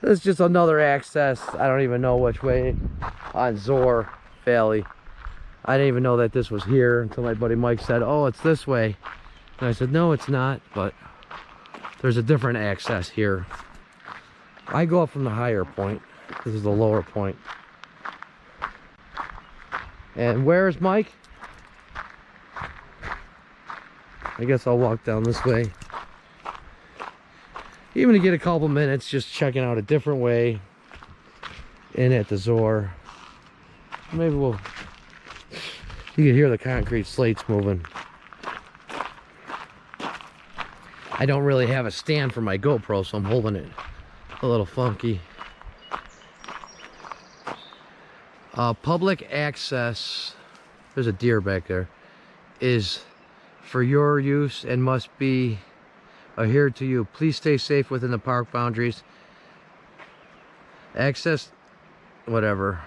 This is just another access. I don't even know which way on Zoar Valley. I didn't even know that this was here until my buddy Mike said, oh, it's this way. And I said, no, it's not, but there's a different access here. I go up from the higher point. This is the lower point. And where is Mike? I guess I'll walk down this way. Even to get a couple minutes just checking out a different way in at the Zoar. Maybe you can hear the concrete slates moving. I don't really have a stand for my GoPro, so I'm holding it a little funky. Public access, there's a deer back there, is for your use and must be adhered to you. Please stay safe within the park boundaries. Access, whatever.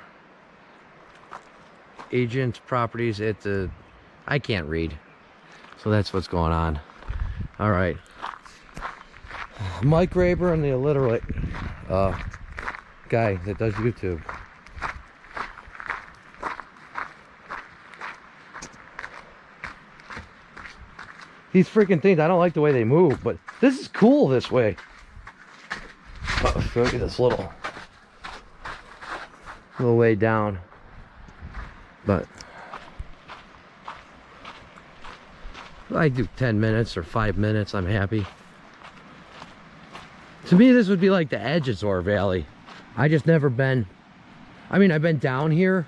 Agent properties at the, I can't read. So that's what's going on. All right. Mike Graber and the illiterate guy that does YouTube. These freaking things, I don't like the way they move, but this is cool this way. Oh, show you this little way down. But I do 10 minutes or 5 minutes, I'm happy. To me, this would be like the edge of Zoar Valley. I just never been, I mean, I've been down here.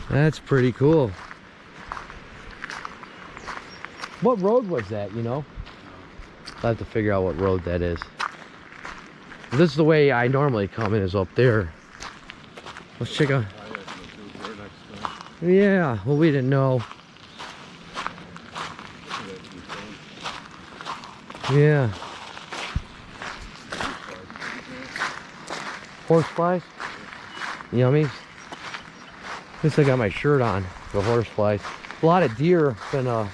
That's pretty cool. What road was that, you know? I'll have to figure out what road that is. This is the way I normally come in, is up there. Let's check out. Yeah, well, we didn't know. Yeah. Horseflies? Yummies. At least I got my shirt on, the horseflies. A lot of deer been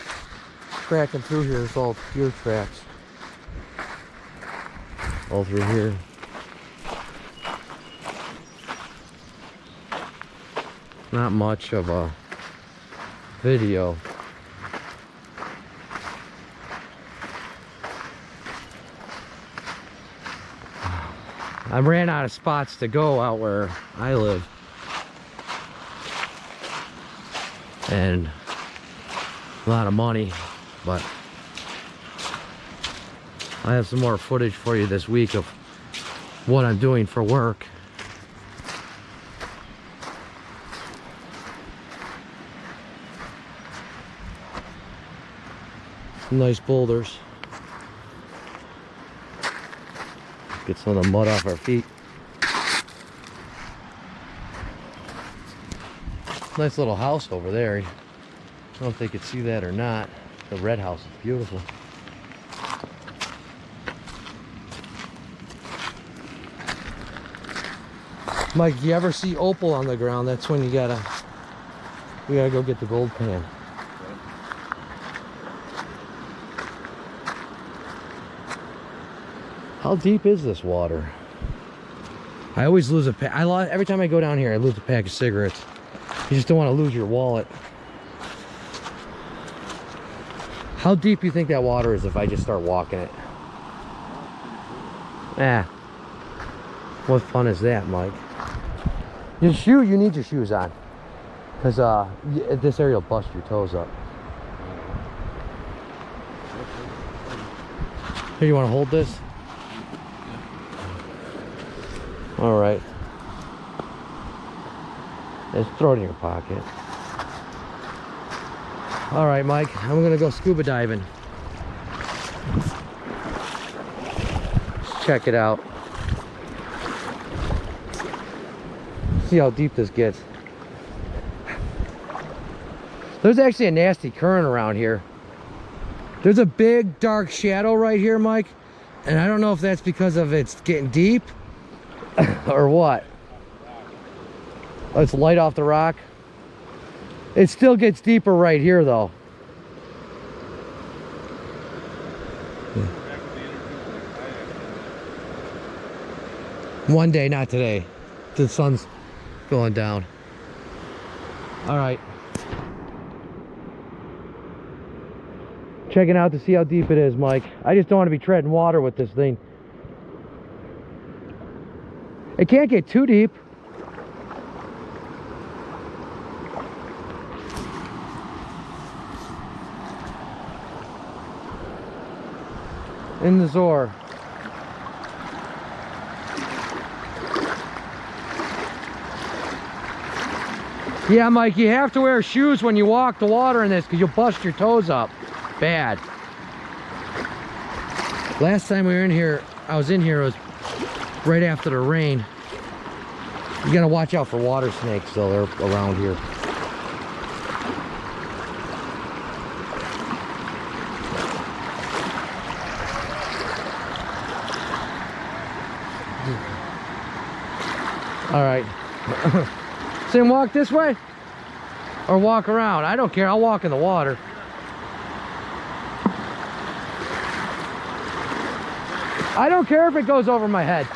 tracking through here. It's all deer tracks. All through here. Not much of a video. I ran out of spots to go out where I live. And a lot of money, but I have some more footage for you this week of what I'm doing for work. Some nice boulders. Get some of the mud off our feet. Nice little house over there. I don't know if they could see that or not. The red house is beautiful. Mike, if you ever see opal on the ground, that's when we gotta go get the gold pan. How deep is this water? I always lose a pack. Every time I go down here, I lose a pack of cigarettes. You just don't want to lose your wallet. How deep do you think that water is if I just start walking it? What fun is that, Mike? You need your shoes on. Because this area will bust your toes up. Here, you want to hold this? All right. Just throw it in your pocket. All right, Mike, I'm gonna go scuba diving. Let's check it out. See how deep this gets. There's actually a nasty current around here. There's a big dark shadow right here, Mike, and I don't know if that's because of it's getting deep or what. Oh, it's light off the rock. It still gets deeper right here though. One day, not today. The sun's going down. All right. Checking out to see how deep it is, Mike. I just don't want to be treading water with this thing. It can't get too deep. In the Zoar. Yeah, Mike, you have to wear shoes when you walk the water in this because you'll bust your toes up. Bad. Last time we were in here, I was in here, it was right after the rain. You gotta watch out for water snakes though, they're around here. All right. So walk this way or walk around? I don't care, I'll walk in the water. I don't care if it goes over my head.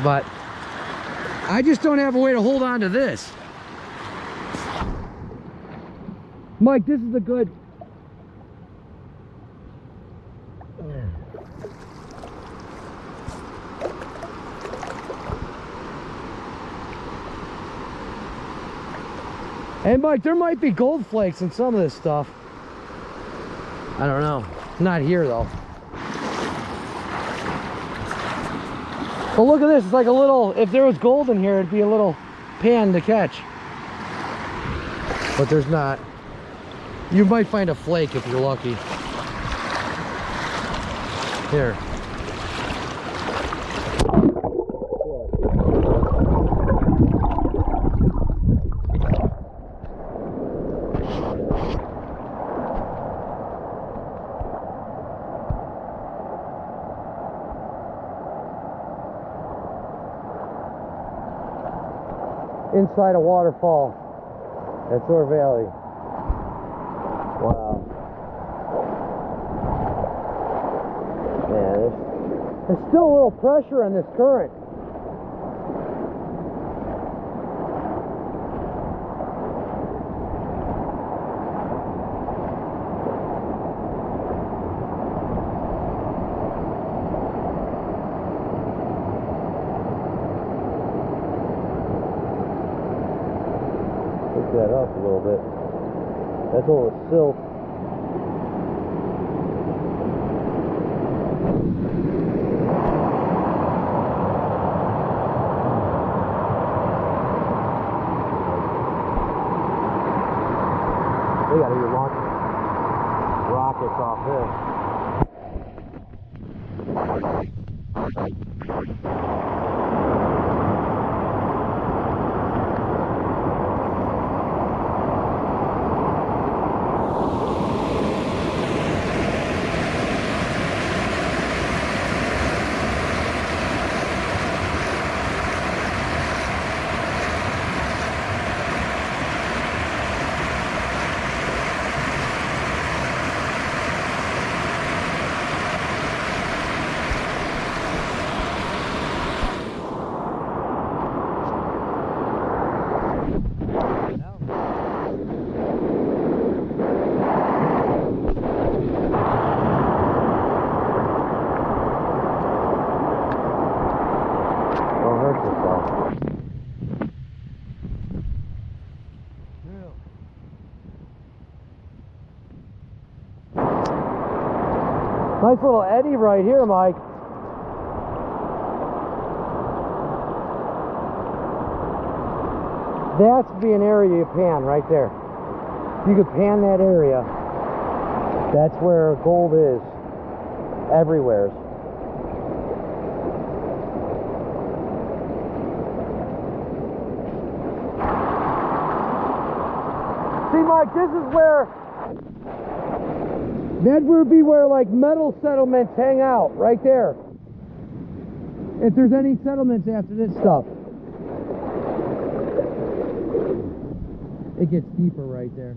But I just don't have a way to hold on to this. Mike, this is a good... Hey Mike, there might be gold flakes in some of this stuff. I don't know. Not here though. But look at this, it's like a little, if there was gold in here, it'd be a little pan to catch. But there's not. You might find a flake if you're lucky. Here. Inside a waterfall at Zoar Valley. Wow. Man, there's still a little pressure on this current. That up a little bit. That's a little silt. We gotta be launching rockets off this. Nice little eddy right here, Mike. That's be an area you pan right there. You could pan that area. That's where gold is. Everywhere. See, Mike, this is where that would be where like metal settlements hang out, right there. If there's any settlements after this stuff. It gets deeper right there.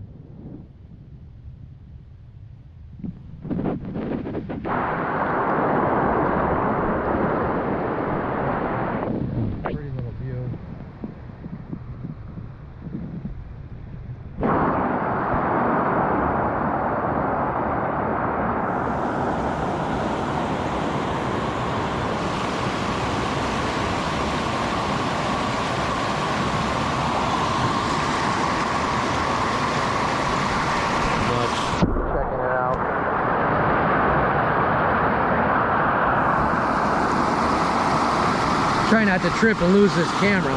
Try not to trip and lose this camera.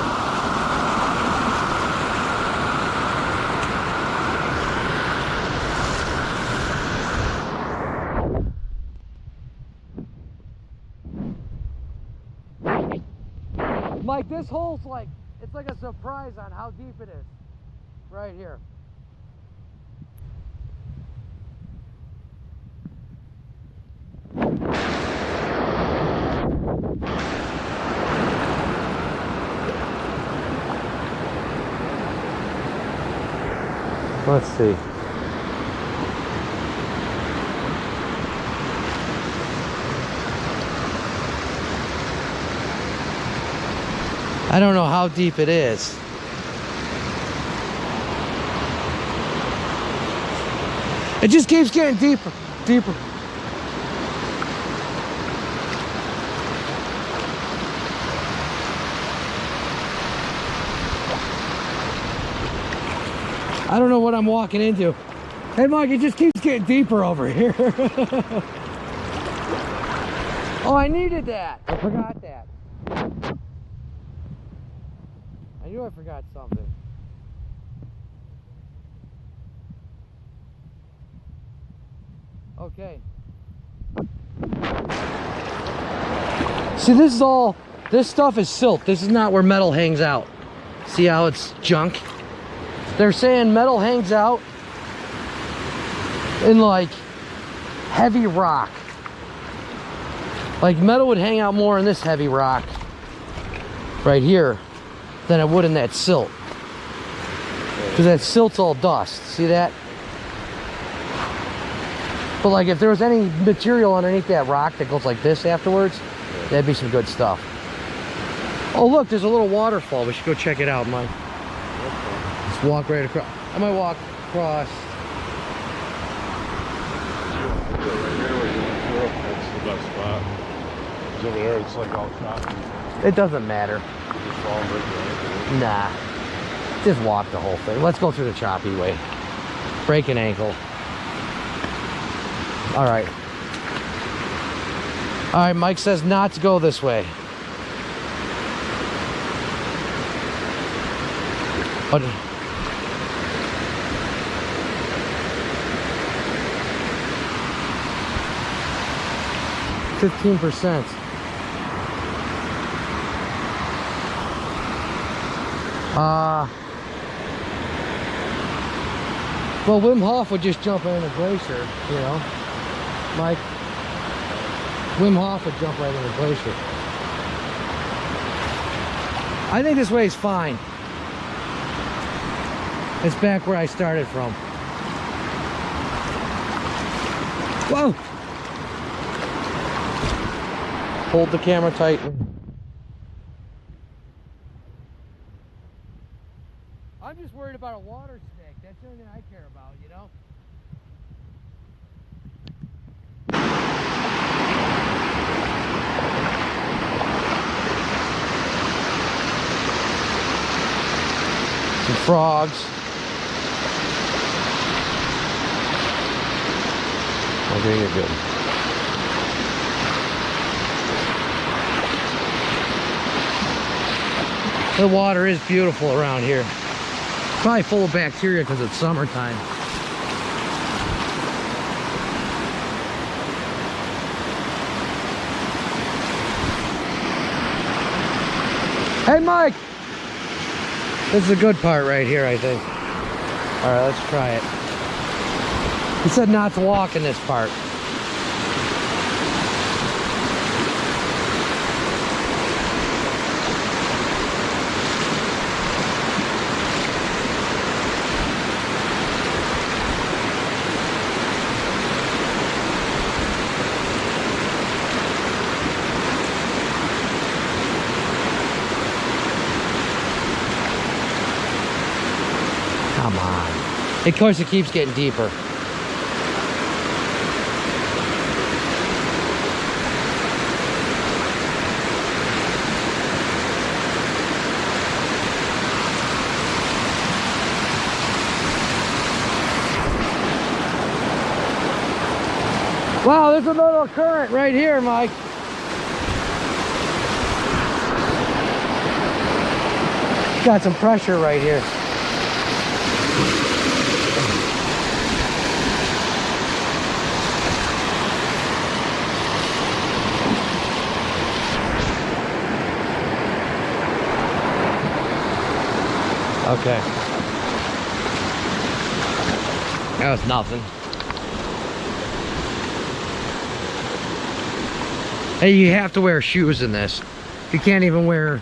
Mike, this hole's like, it's like a surprise on how deep it is. Right here. Let's see. I don't know how deep it is. It just keeps getting deeper, deeper. I don't know what I'm walking into. Hey Mike, it just keeps getting deeper over here. Oh, I needed that. I forgot that. I knew I forgot something. Okay. See, this stuff is silt. This is not where metal hangs out. See how it's junk? They're saying metal hangs out in like heavy rock. Like metal would hang out more in this heavy rock right here than it would in that silt. Because that silt's all dust. See that? But like if there was any material underneath that rock that goes like this afterwards, that'd be some good stuff. Oh look, there's a little waterfall. We should go check it out, Mike. Just walk right across. I might walk across. That's the best spot. Because over there it's like all choppy. It doesn't matter. Just fall and break your ankle. Nah. Just walk the whole thing. Let's go through the choppy way. Break an ankle. All right. All right, Mike says not to go this way. But 15%. Well, Wim Hof would just jump in a glacier, you know. Mike, Wim Hof would jump right in the glacier. I think this way is fine. It's back where I started from. Whoa! Hold the camera tight. I'm just worried about a water snake. That's the only thing I care about, you know? Some frogs. Okay, you're good. The water is beautiful around here. Probably full of bacteria because it's summertime. Hey Mike! This is a good part right here, I think. Alright, let's try it. He said not to walk in this part. Come on. Of course, it keeps getting deeper. Wow, there's a little current right here, Mike. Got some pressure right here. Okay. That was nothing. Hey, you have to wear shoes in this. You can't even wear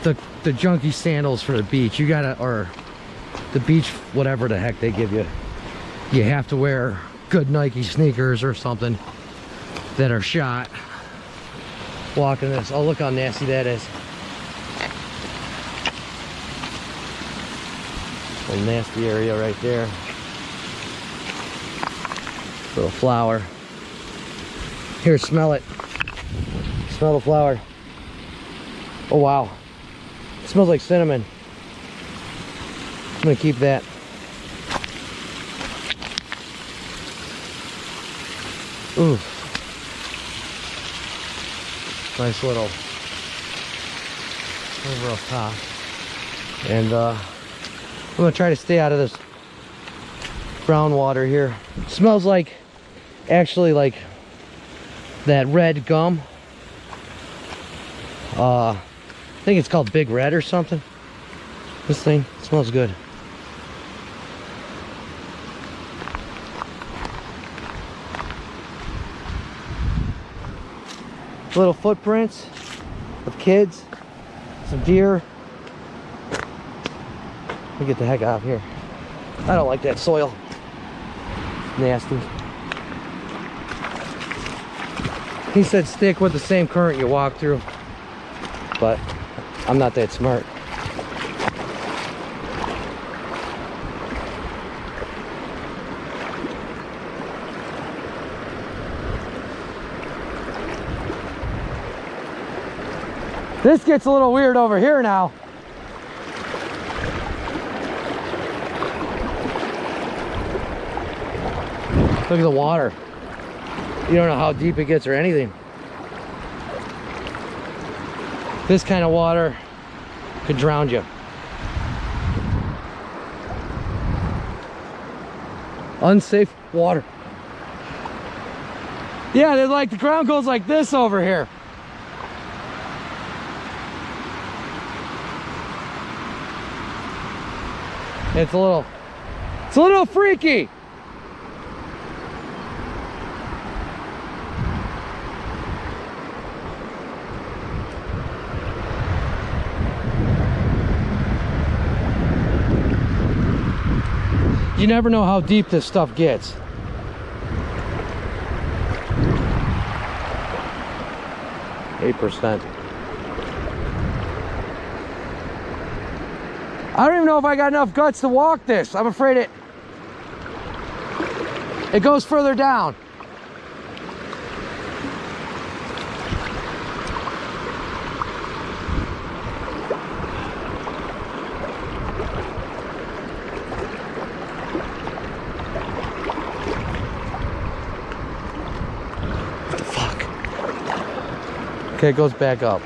the junky sandals for the beach. You gotta, or the beach, whatever the heck they give you. You have to wear good Nike sneakers or something that are shot walking this. Oh, look how nasty that is. A nasty area right there. Little flower. Here, smell it. Smell the flower. Oh wow. It smells like cinnamon. I'm gonna keep that. Ooh. Nice little over up top. And I'm gonna try to stay out of this brown water here. It smells like, actually, like that red gum. I think it's called Big Red or something. This thing smells good. Little footprints of kids, some deer. Let me get the heck out of here. I don't like that soil. Nasty. He said stick with the same current you walk through, but I'm not that smart. This gets a little weird over here now. Look at the water. You don't know how deep it gets or anything. This kind of water could drown you. Unsafe water. Yeah, they're like, the ground goes like this over here. It's a little freaky. You never know how deep this stuff gets. %. I don't even know if I got enough guts to walk this. I'm afraid it goes further down. What the fuck? Okay, it goes back up.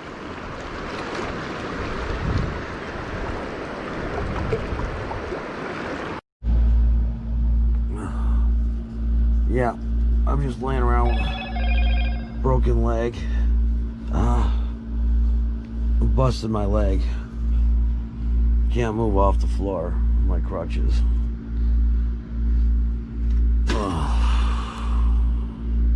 Yeah, I'm just laying around with a broken leg. Busted my leg. Can't move off the floor with my crutches.